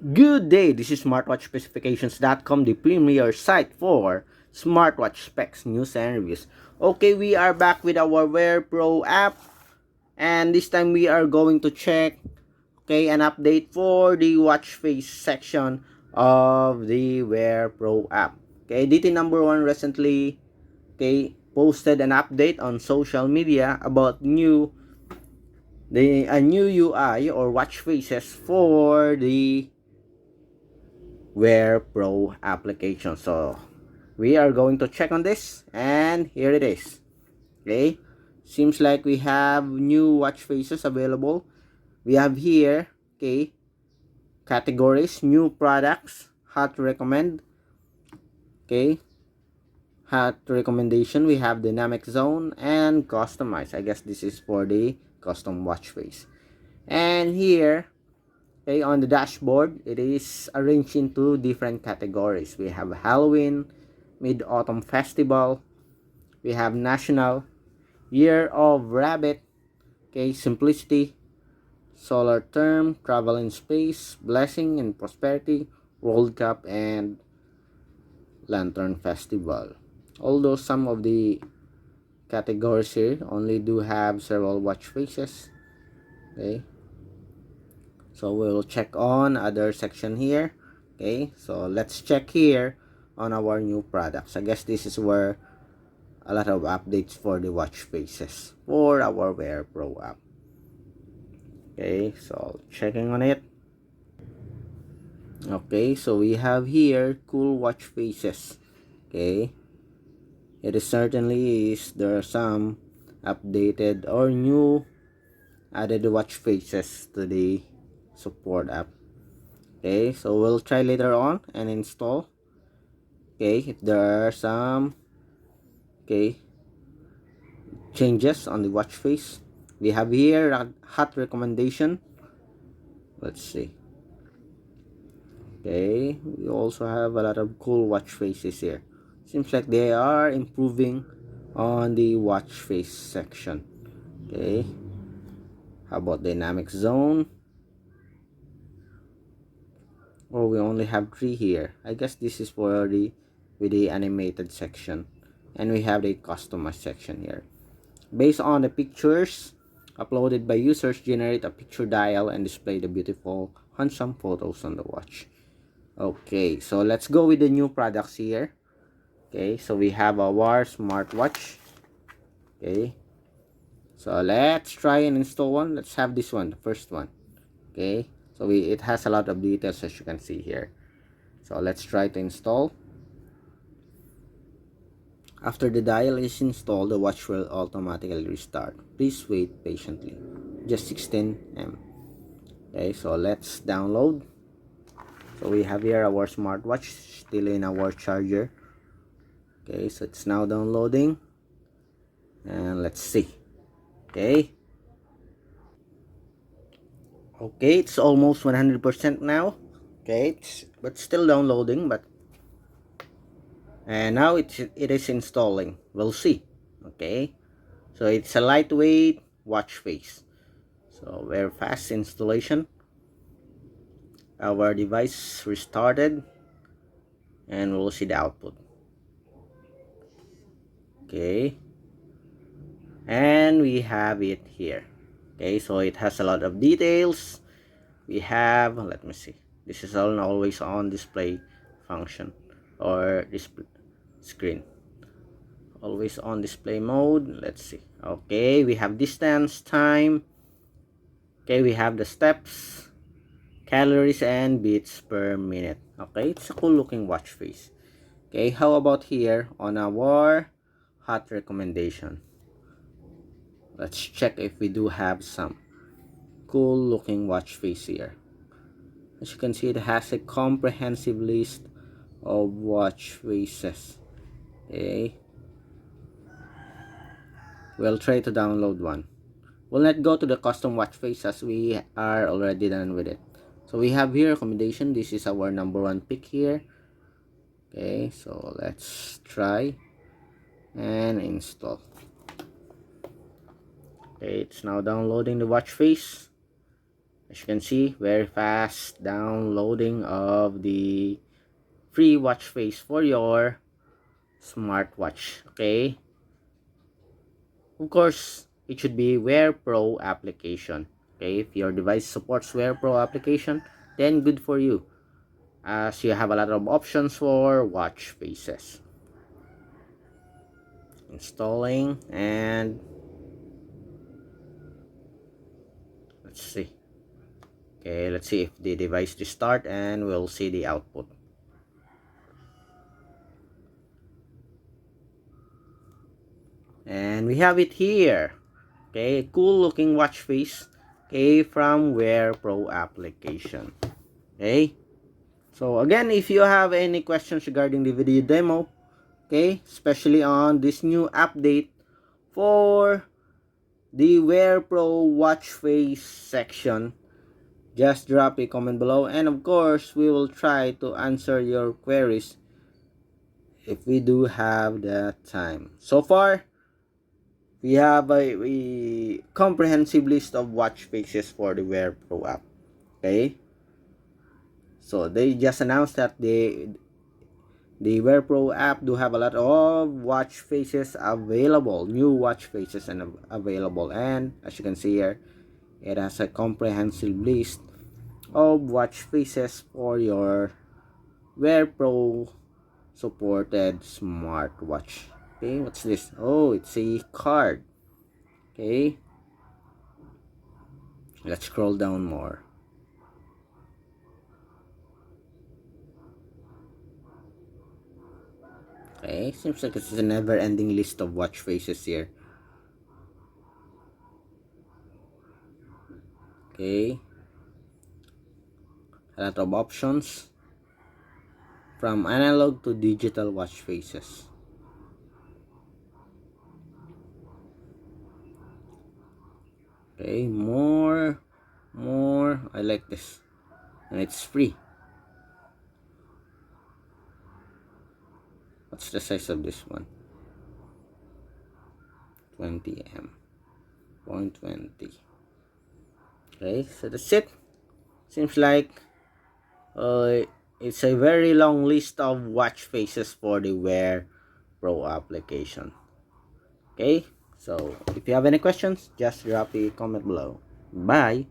Good day, this is smartwatchspecifications.com, the premier site for smartwatch specs, news, and reviews. Okay, we are back with our WearPro app, and this time we are going to check, an update for the watch face section of the WearPro app. Okay, DT number 1 recently, posted an update on social media about a new UI or watch faces for the WearPro application. So we are going to check on this, and here it is. Okay, seems like we have new watch faces available. We have here, categories, new products, hot recommend, okay, hot recommendation. We have dynamic zone and customize. I guess this is for the custom watch face. And here, on the dashboard, it is arranged into different categories. We have Halloween, Mid-Autumn Festival, we have National, Year of Rabbit, Simplicity, Solar Term, Travel in Space, Blessing and Prosperity, World Cup, and Lantern Festival. Although some of the categories here only do have several watch faces. Okay, so we'll check on other section here. Okay, so let's check here on our new products. I guess this is where a lot of updates for the watch faces for our WearPro app. Okay, so checking on it. Okay, so we have here cool watch faces. Okay, it is certainly is there are some updated or new added watch faces to the support app. Okay, so we'll try later on and install. Okay, if there are some changes on the watch face. We have here a hot recommendation. Let's see. Okay, we also have a lot of cool watch faces here. Seems like they are improving on the watch face section. Okay, how about dynamic zone? Oh, we only have 3 here. I guess this is for the with the animated section, and we have the customized section here. Based on the pictures uploaded by users, generate a picture dial and display the beautiful handsome photos on the watch. Okay, so let's go with the new products here. Okay, so we have our smartwatch. Okay, so let's try and install one. Let's have this one, the first one. Okay, so it has a lot of details as you can see here. So let's try to install. After the dial is installed, the watch will automatically restart. Please wait patiently. Just 16 M. Okay, so let's download. So we have here our smartwatch still in our charger. Okay, so it's now downloading, and let's see. Okay, it's almost 100% now. Okay, but still downloading, and now it is installing. We'll see. Okay, so it's a lightweight watch face, so very fast installation. Our device restarted, and we'll see the output. Okay, and we have it here. Okay, so it has a lot of details. We have, let me see, this is an always on display function or display screen, always on display mode. Let's see. Okay, we have distance, time. Okay, we have the steps, calories, and beats per minute. Okay, it's a cool looking watch face. Okay, how about here on our hot recommendation? Let's check if we do have some cool looking watch face here. As you can see, it has a comprehensive list of watch faces. Okay, we'll try to download one. We'll not go to the custom watch face as we are already done with it. So we have here recommendation. This is our number 1 pick here. Okay, so let's try and install. Okay, it's now downloading the watch face. As you can see, very fast downloading of the free watch face for your smartwatch. Okay, of course it should be WearPro application. Okay, if your device supports WearPro application, then good for you, as you have a lot of options for watch faces. Installing, and let's see. Okay, let's see if the device to start, and we'll see the output. And we have it here. Okay, cool looking watch face. Okay, from WearPro application. Okay, so again, if you have any questions regarding the video demo, okay, especially on this new update for the WearPro watch face section, just drop a comment below, and of course we will try to answer your queries if we do have the time. So far, we have a comprehensive list of watch faces for the WearPro app. Okay, so they just announced that the WearPro app do have a lot of watch faces available, new watch faces and available, and as you can see here, it has a comprehensive list of watch faces for your WearPro supported smartwatch. Okay, what's this? Oh, it's a card. Okay, let's scroll down more. Okay, seems like it's a never-ending list of watch faces here. Okay, a lot of options from analog to digital watch faces. Okay, more. I like this, and it's free. What's the size of this one? 20 m. 0.20. Okay, so that's it. Seems like it's a very long list of watch faces for the Wear Pro application. Okay, so if you have any questions, just drop a comment below. Bye.